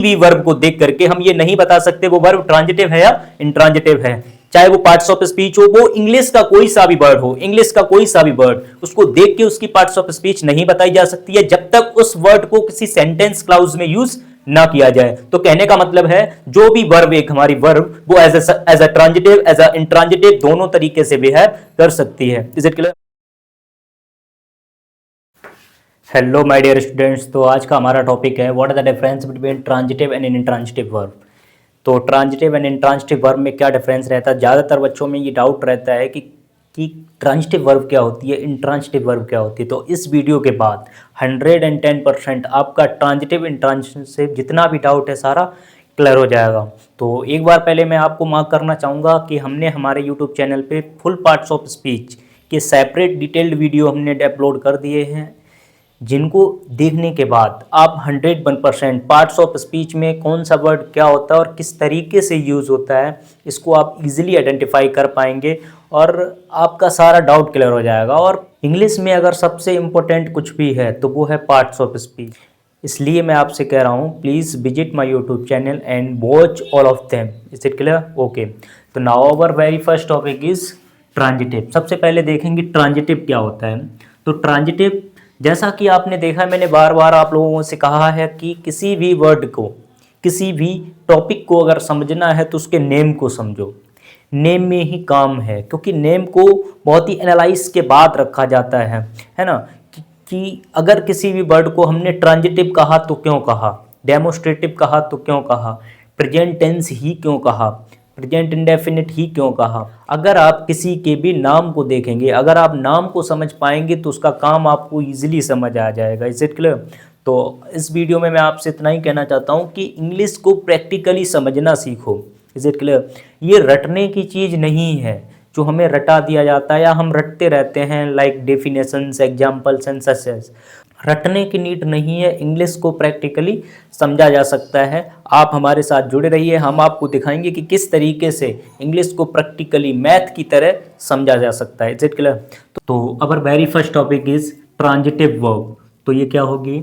भी वर्ब को देख करके हम ये नहीं बता सकते वो वर्ब ट्रांजिटिव है या इंट्रांजिटिव है। चाहे वो पार्ट्स ऑफ स्पीच हो, वो इंग्लिश का कोई सा भी वर्ड हो, इंग्लिश का कोई सा भी वर्ड, उसको देख के उसकी पार्ट्स ऑफ स्पीच नहीं बताई जा सकती है जब तक उस वर्ड को किसी सेंटेंस क्लाउज में यूज ना किया जाए। तो कहने का मतलब है जो भी वर्ब, एक हमारी वर्ब वो as a transitive as a intransitive दोनों तरीके से बिहेव कर सकती है। Is it clear? Hello my dear students, तो आज का हमारा टॉपिक है what are the difference between transitive and intransitive verb. तो ट्रांजिटिव एंड इंट्रांजिटिव वर्ब में क्या डिफरेंस रहता है? ज़्यादातर बच्चों में ये डाउट रहता है कि ट्रांजिटिव वर्ब क्या होती है, इंट्रांजिटिव वर्ब क्या होती है। तो इस वीडियो के बाद 110% आपका ट्रांजिटिव इंट्रांजिटिव जितना भी डाउट है सारा क्लियर हो जाएगा। तो एक बार पहले मैं आपको मार्क करना चाहूँगा कि हमने हमारे यूट्यूब चैनल पे फुल पार्ट्स ऑफ स्पीच के सेपरेट डिटेल्ड वीडियो हमने अपलोड कर दिए हैं, जिनको देखने के बाद आप 101% पार्ट्स ऑफ स्पीच में कौन सा वर्ड क्या होता है और किस तरीके से यूज़ होता है इसको आप इजीली आइडेंटिफाई कर पाएंगे और आपका सारा डाउट क्लियर हो जाएगा। और इंग्लिश में अगर सबसे इम्पोर्टेंट कुछ भी है तो वो है पार्ट्स ऑफ स्पीच। इसलिए मैं आपसे कह रहा हूँ please visit my YouTube channel and watch all of them. Is it clear? Okay, तो now our very first topic is transitive. सबसे पहले देखेंगे ट्रांजिटिव क्या होता है। तो ट्रांजिटिव, जैसा कि आपने देखा, मैंने बार बार आप लोगों से कहा है कि किसी भी वर्ड को, किसी भी टॉपिक को अगर समझना है तो उसके नेम को समझो। नेम में ही काम है, क्योंकि नेम को बहुत ही एनालाइज के बाद रखा जाता है ना। कि अगर किसी भी वर्ड को हमने ट्रांजिटिव कहा तो क्यों कहा, डेमोस्ट्रेटिव कहा तो क्यों कहा, प्रेजेंट टेंस ही क्यों कहा, प्रेजेंट इंडेफिनिट ही क्यों कहा। अगर आप किसी के भी नाम को देखेंगे, अगर आप नाम को समझ पाएंगे तो उसका काम आपको इजीली समझ आ जाएगा। Is it clear? तो इस वीडियो में मैं आपसे इतना ही कहना चाहता हूँ कि इंग्लिश को प्रैक्टिकली समझना सीखो। Is it clear? ये रटने की चीज़ नहीं है जो हमें रटा दिया जाता है या हम रटते रहते हैं, like definitions, examples and such. रटने की नीड नहीं है, इंग्लिश को प्रैक्टिकली समझा जा सकता है। आप हमारे साथ जुड़े रहिए, हम आपको दिखाएंगे कि किस तरीके से इंग्लिश को प्रैक्टिकली मैथ की तरह समझा जा सकता है। Is it clear? तो our very first topic is transitive verb. तो ये क्या होगी?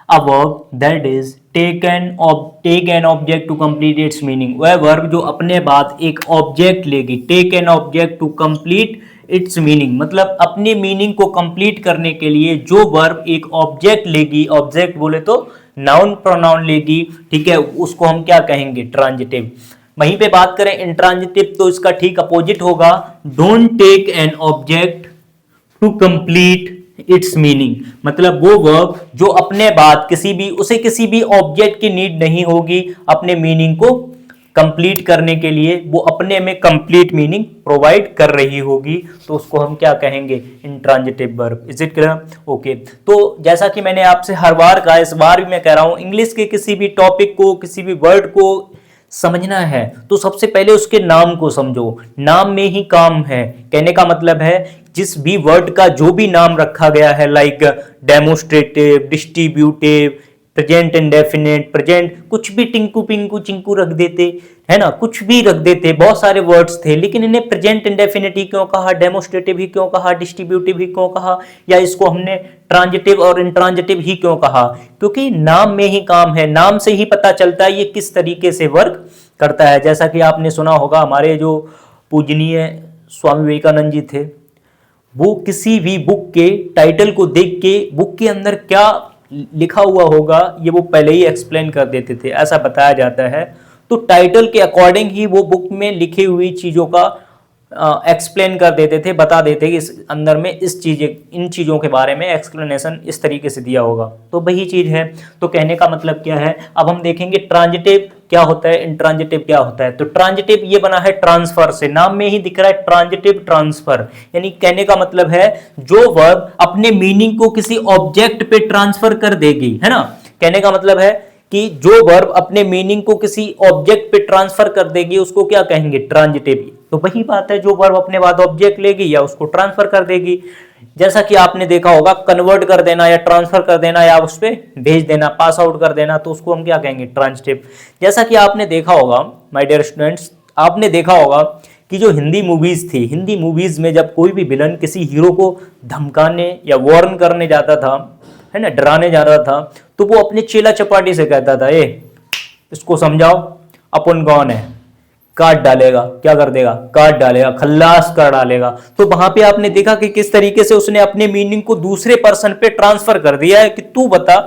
A verb that is take an object to complete its meaning. वह वर्ब जो अपने बाद एक ऑब्जेक्ट लेगी, take an object to complete its meaning, मतलब अपने मीनिंग को कंप्लीट करने के लिए जो वर्ब एक ऑब्जेक्ट लेगी, ऑब्जेक्ट बोले तो नाउन प्रोनाउन लेगी, ठीक है, उसको हम क्या कहेंगे? ट्रांजिटिव। वहीं पे बात करें इंट्रांजिटिव तो इसका ठीक अपोजिट होगा, don't take an object to complete its meaning. मतलब वो वर्ब जो अपने बाद किसी भी ऑब्जेक्ट की नीड नहीं होगी अपने मीनिंग को कंप्लीट करने के लिए, वो अपने में कंप्लीट मीनिंग प्रोवाइड कर रही होगी, तो उसको हम क्या कहेंगे? Intransitive verb. Is it clear? Okay, तो जैसा कि मैंने आपसे हर बार कहा, इस बार भी मैं कह रहा हूं, इंग्लिश के किसी भी टॉपिक को, किसी भी वर्ड को समझना है तो सबसे पहले उसके नाम को समझो। नाम में ही काम है। कहने का मतलब है जिस भी वर्ड का जो भी नाम रखा गया है, like demonstrative, distributive, present indefinite, present, कुछ भी टिंकू पिंकू चिंकू रख देते, है ना, कुछ भी रख देते, बहुत सारे वर्ड्स थे, लेकिन इन्हें प्रेजेंट इंडेफिनिट ही क्यों कहा, डेमोस्ट्रेटिव ही क्यों कहा, डिस्ट्रीब्यूटिव ही क्यों कहा, या इसको हमने ट्रांजिटिव और इंट्रांजिटिव ही क्यों कहा? क्योंकि नाम में ही काम है, नाम से ही पता चलता है ये किस तरीके से वर्क करता है। जैसा कि आपने सुना होगा, हमारे जो पूजनीय स्वामी विवेकानंद जी थे, वो किसी भी बुक के टाइटल को देख के बुक के अंदर क्या लिखा हुआ होगा ये वो पहले ही एक्सप्लेन कर देते थे, ऐसा बताया जाता है। तो टाइटल के अकॉर्डिंग ही वो बुक में लिखी हुई चीज़ों का एक्सप्लेन कर देते थे, बता देते कि इस अंदर में इन चीज़ों के बारे में एक्सप्लेनेशन इस तरीके से दिया होगा। तो वही चीज़ है। तो कहने का मतलब क्या है? अब हम देखेंगे ट्रांजिटिव क्या होता है, इंट्रांजिटिव क्या होता है। तो ट्रांजिटिव ये बना है ट्रांसफर से, नाम में ही दिख रहा है ट्रांजिटिव, ट्रांसफर। यानी कहने का मतलब है जो वर्ब अपने मीनिंग को किसी ऑब्जेक्ट पे ट्रांसफर कर देगी, है ना। कहने का मतलब है कि जो वर्ब अपने मीनिंग को किसी ऑब्जेक्ट पे ट्रांसफर कर देगी उसको क्या कहेंगे? ट्रांजिटिव। तो वही बात है, जो वर्ब अपने बाद ऑब्जेक्ट लेगी या उसको ट्रांसफर कर देगी। जैसा कि आपने देखा होगा, कन्वर्ट कर देना या ट्रांसफर कर देना या उस पर भेज देना, पास आउट कर देना, तो उसको हम क्या कहेंगे? ट्रांजिटिव। जैसा कि आपने देखा होगा माय डियर स्टूडेंट्स, आपने देखा होगा कि जो हिंदी मूवीज थी, हिंदी मूवीज में जब कोई भी विलन किसी हीरो को धमकाने या वार्न करने जाता था, है ना, डराने जाता था, तो वो अपने चेला चपाटी से कहता था, इसको समझाओ। अपन कौन है, काट डालेगा, क्या कर देगा, काट डालेगा, खल्लास कर डालेगा। तो वहां पे आपने देखा कि किस तरीके से उसने अपने मीनिंग को दूसरे पर्सन पे ट्रांसफर कर दिया है कि तू बता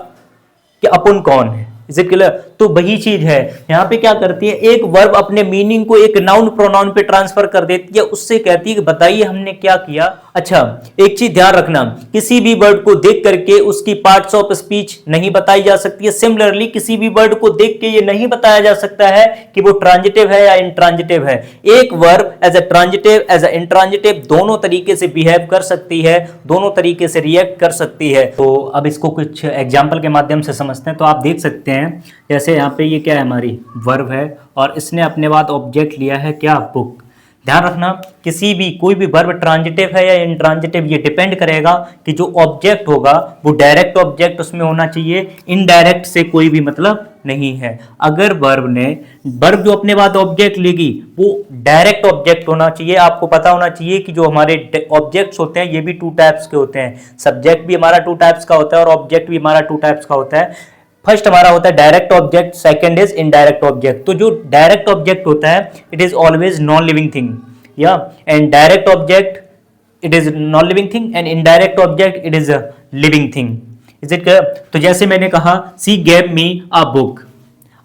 कि अपन कौन है। Is it clear? तो वही चीज है यहां पे, क्या करती है, एक वर्ब अपने मीनिंग को एक नाउन प्रोनाउन पे ट्रांसफर कर देती है, उससे कहती है कि बताइए हमने क्या किया। अच्छा, एक चीज ध्यान रखना, किसी भी वर्ड को देख करके उसकी पार्ट्स ऑफ स्पीच नहीं बताई जा सकती है। सिमिलरली किसी भी वर्ड को देख के ये नहीं बताया जा सकता है कि वो ट्रांजिटिव है या इंट्रांजिटिव है। एक verb as a transitive, as a intransitive दोनों तरीके से बिहेव कर सकती है, दोनों तरीके से रिएक्ट कर सकती है। तो अब इसको कुछ एग्जाम्पल के माध्यम से समझते हैं। तो आप देख सकते हैं जैसे यहाँ पे ये क्या है, हमारी वर्ब है और इसने अपने बाद ऑब्जेक्ट लिया है क्या, बुक। ध्यान रखना, किसी भी कोई भी वर्ब ट्रांजिटिव है या इंट्रांजिटिव, ये डिपेंड करेगा कि जो ऑब्जेक्ट होगा वो डायरेक्ट ऑब्जेक्ट उसमें होना चाहिए, इनडायरेक्ट से कोई भी मतलब नहीं है। अगर वर्ब जो अपने बाद ऑब्जेक्ट लेगी वो डायरेक्ट ऑब्जेक्ट होना चाहिए। आपको पता होना चाहिए कि जो हमारे ऑब्जेक्ट्स होते हैं ये भी टू टाइप्स के होते हैं, सब्जेक्ट भी हमारा टू टाइप्स का होता है और ऑब्जेक्ट भी हमारा टू टाइप्स का होता है। फर्स्ट हमारा होता है direct object, second is indirect object. तो जो डायरेक्ट ऑब्जेक्ट होता है it is always non living thing, या and direct object it is non living thing and indirect object it is a living thing. Is it clear? तो जैसे मैंने कहा सी gave me a book,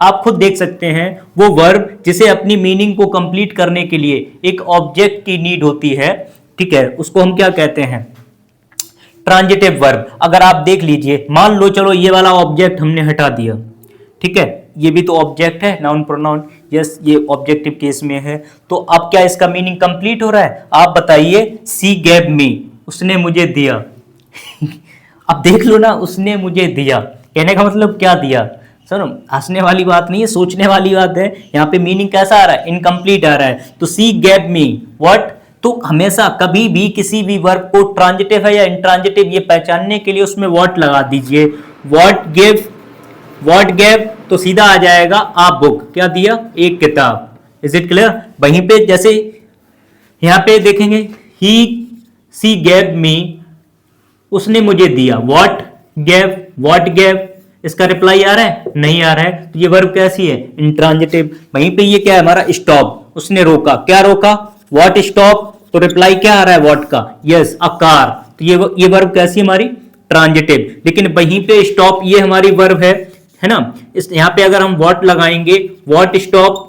आप खुद देख सकते हैं वो वर्ब जिसे अपनी मीनिंग को कंप्लीट करने के लिए एक ऑब्जेक्ट की नीड होती है, ठीक है, उसको हम क्या कहते हैं, ट्रांजिटिव वर्ब। अगर आप देख लीजिए, मान लो चलो ये वाला ऑब्जेक्ट हमने हटा दिया, ठीक है, ये भी तो ऑब्जेक्ट है, नाउन प्रोनाउन, यस ये ऑब्जेक्टिव केस में है। तो अब क्या इसका मीनिंग कंप्लीट हो रहा है? आप बताइए, सी गेव मी, उसने मुझे दिया अब देख लो ना, उसने मुझे दिया, कहने का मतलब क्या दिया। सुनो, हंसने वाली बात नहीं है, सोचने वाली बात है। यहाँ पे मीनिंग कैसा आ रहा है, इनकम्प्लीट आ रहा है। तो सी गेव मी व्हाट, तो हमेशा कभी भी किसी भी वर्ब को ट्रांजिटिव है या इंट्रांजिटिव ये पहचानने के लिए उसमें व्हाट लगा दीजिए। व्हाट गेव तो सीधा आ जाएगा आ बुक, क्या दिया, एक किताब। Is it clear? वहीं पे जैसे यहां पे देखेंगे सी गेव मी, उसने मुझे दिया, व्हाट गेव, इसका रिप्लाई आ रहा है, नहीं आ रहा है, तो ये वर्ब कैसी है, इंट्रांजिटिव। वहीं पे ये क्या है हमारा, स्टॉप, उसने रोका, क्या रोका, व्हाट स्टॉप, तो रिप्लाई क्या आ रहा है व्हाट का, यस अ कार। तो ये वर्ब कैसी हमारी, ट्रांजिटिव। लेकिन वहीं पे स्टॉप ये हमारी वर्ब है ना, इस यहां पे अगर हम व्हाट लगाएंगे, व्हाट स्टॉप,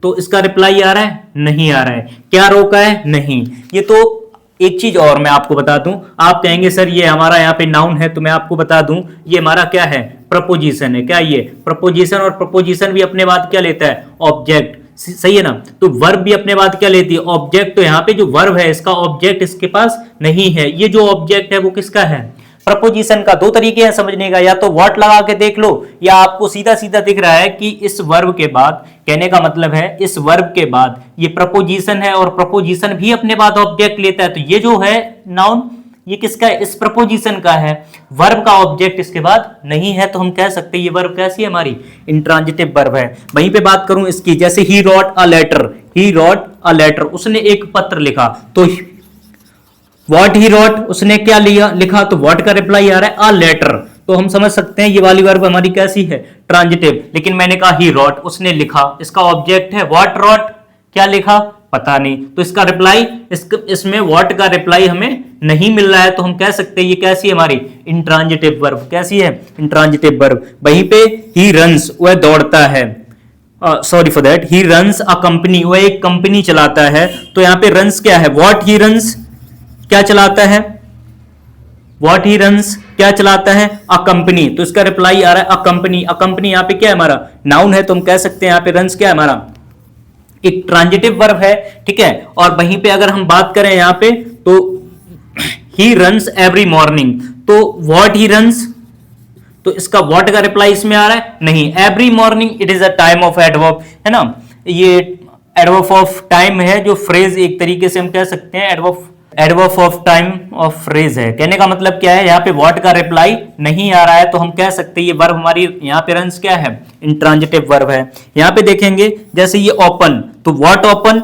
तो इसका रिप्लाई आ रहा है, नहीं आ रहा है। क्या रोका है, नहीं। ये तो एक चीज और मैं आपको बता दूं, आप कहेंगे सर ये हमारा यहाँ पे नाउन है, तो मैं आपको बता दूं ये हमारा क्या है, प्रपोजिशन है। क्या ये प्रपोजिशन, और प्रपोजिशन भी अपने बाद क्या लेता है, ऑब्जेक्ट, सही है ना। तो वर्ब भी अपने बाद क्या लेती है, ऑब्जेक्ट। तो यहाँ पे जो वर्ब है इसका ऑब्जेक्ट इसके पास नहीं है, ये जो ऑब्जेक्ट है वो किसका है, प्रपोजिशन का। दो तरीके हैं समझने का, या तो व्हाट लगा के देख लो, या आपको सीधा सीधा दिख रहा है कि इस वर्ब के बाद, कहने का मतलब है इस वर्ब के बाद ये प्रपोजिशन है और प्रपोजिशन भी अपने बाद ऑब्जेक्ट लेता है। तो ये जो है नाउन ये किसका है, इस प्रपोजिशन का है, वर्ब का ऑब्जेक्ट इसके बाद नहीं है। तो हम कह सकते हैं ये वर्ब कैसी है हमारी, इंट्रांजिटिव वर्ब है। वहीं पे बात करूं इसकी, जैसे ही रोट अ लेटर, उसने एक पत्र लिखा, तो व्हाट ही रोट, उसने क्या लिखा, तो व्हाट का रिप्लाई आ रहा है अ लेटर। तो हम समझ सकते हैं ये वाली वर्ब हमारी कैसी है, ट्रांजिटिव। लेकिन मैंने कहा ही रोट, उसने लिखा, इसका ऑब्जेक्ट है व्हाट रोट, क्या लिखा पता नहीं, तो इसका रिप्लाई इसमें व्हाट का रिप्लाई हमें नहीं मिल रहा है। तो हम कह सकते हैं ये कैसी है हमारी, इंट्रांजिटिव वर्ब। कैसी है, इंट्रांजिटिव वर्ब। वहीं पे ही रन्स, वह दौड़ता है, sorry for that, he runs a company, वह एक कंपनी चलाता है। तो यहाँ पे रन्स क्या है, व्हाट ही रन्स, क्या चलाता है, व्हाट ही रन्स क्या चलाता है, अ कंपनी। तो इसका रिप्लाई आ रहा है अ कंपनी। अ कंपनी यहाँ पे क्या है हमारा, नाउन है, तो हम कह सकते हैं यहाँ पे रन्स क्या है हमारा, एक ट्रांजिटिव वर्ब है, ठीक है। और वहीं पे अगर हम बात करें यहाँ पे, तो ही रन्स एवरी मॉर्निंग, तो व्हाट ही रन्स, तो इसका व्हाट का रिप्लाई इसमें आ रहा है, नहीं। Every morning it is a time of adverb, है ना, ये एडवर्ब ऑफ टाइम है, जो फ्रेज एक तरीके से हम कह सकते हैं adverb of time of phrase है। कहने का मतलब क्या है, यहाँ पे व्हाट का रिप्लाई नहीं आ रहा है, तो हम कह सकते हैं ये वर्ब हमारी यहाँ पे रन्स क्या है, इंट्रांजिटिव वर्ब है। यहाँ पे देखेंगे जैसे ये ओपन, तो व्हाट ओपन,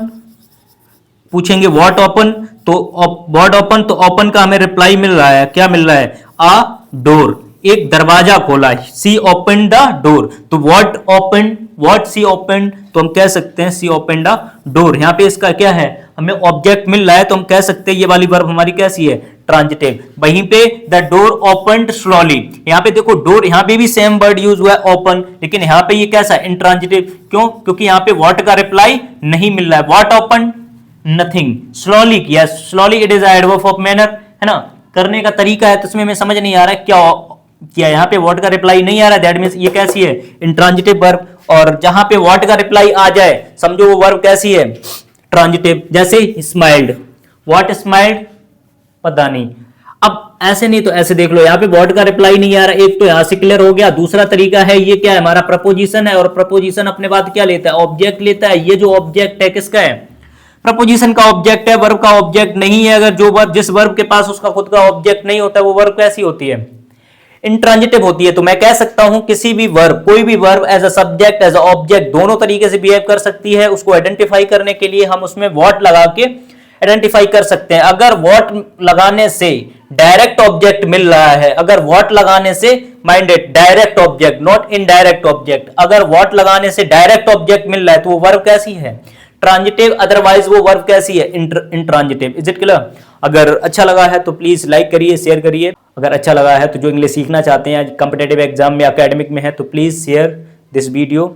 पूछेंगे व्हाट ओपन, तो व्हाट ओपन, तो ओपन का हमें रिप्लाई मिल रहा है, क्या मिल रहा है, अ डोर। एक दरवाजा खोला, सी ओपन द डोर। तो व्हाट सी ओपन, तो हम कह सकते हैं सी ओपन द डोर। यहां पे इसका क्या है, हमें ऑब्जेक्ट मिल रहा है, तो हम कह सकते हैं ये वाली वर्ब हमारी कैसी है, ट्रांजिटिव। वहीं पे द डोर ओपनड स्लोली, यहां पे देखो डोर, यहां पे भी सेम वर्ड यूज हुआ है ओपन, लेकिन यहां पे ये कैसा है, इंट्रांजिटिव। क्यों, क्योंकि यहां पे व्हाट का रिप्लाई नहीं मिल रहा है। What open, nothing. स्लोली किया, slowly it is adverb of manner, है ना, करने का तरीका है। तो इसमें हमें समझ नहीं आ रहा है क्या यहाँ पे व्हाट का रिप्लाई नहीं आ रहा है, दैट मींस ये कैसी है, इंट्रांजिटिव वर्ब। और जहां पे व्हाट का रिप्लाई आ जाए समझो वो वर्ब कैसी है, ट्रांजिटिव। जैसे स्माइल्ड, व्हाट स्माइल्ड, पता नहीं। अब ऐसे नहीं तो ऐसे देख लो, यहाँ पे व्हाट का रिप्लाई नहीं आ रहा, एक तो यहां से क्लियर हो गया। दूसरा तरीका है, ये क्या है, हमारा प्रपोजिशन है, और प्रपोजिशन अपने बाद क्या लेता है, ऑब्जेक्ट लेता है। ये जो ऑब्जेक्ट है किसका है, प्रपोजिशन का ऑब्जेक्ट है, वर्ब का ऑब्जेक्ट नहीं है। अगर जो वर्ब, जिस वर्ब के पास उसका खुद का ऑब्जेक्ट नहीं होता, वो वर्ब कैसी होती है, इंट्रांजिटिव होती है। तो मैं कह सकता हूं किसी भी वर्ब, कोई भी verb as a subject as a object दोनों तरीके से बिहेव कर सकती है। उसको आइडेंटिफाई करने के लिए हम उसमें व्हाट लगा के आइडेंटिफाई कर सकते हैं। अगर व्हाट लगाने से डायरेक्ट ऑब्जेक्ट मिल रहा है, अगर व्हाट लगाने से, minded, direct object, not indirect object, अगर व्हाट लगाने से डायरेक्ट ऑब्जेक्ट मिल रहा है तो वो वर्ब कैसी है, ट्रांजिटिव। अदरवाइज वो वर्ब कैसी है, इंट्रांजिटिव। Is it clear. अगर अच्छा लगा है तो प्लीज लाइक करिए, शेयर करिए। अगर अच्छा लगा है तो जो इंग्लिश सीखना चाहते हैं कॉम्पिटेटिव एग्जाम में, एकेडमिक में है, तो प्लीज शेयर दिस वीडियो,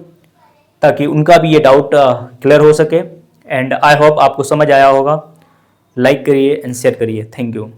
ताकि उनका भी ये डाउट क्लियर हो सके। एंड आई होप आपको समझ आया होगा। लाइक करिए एंड शेयर करिए। Thank you.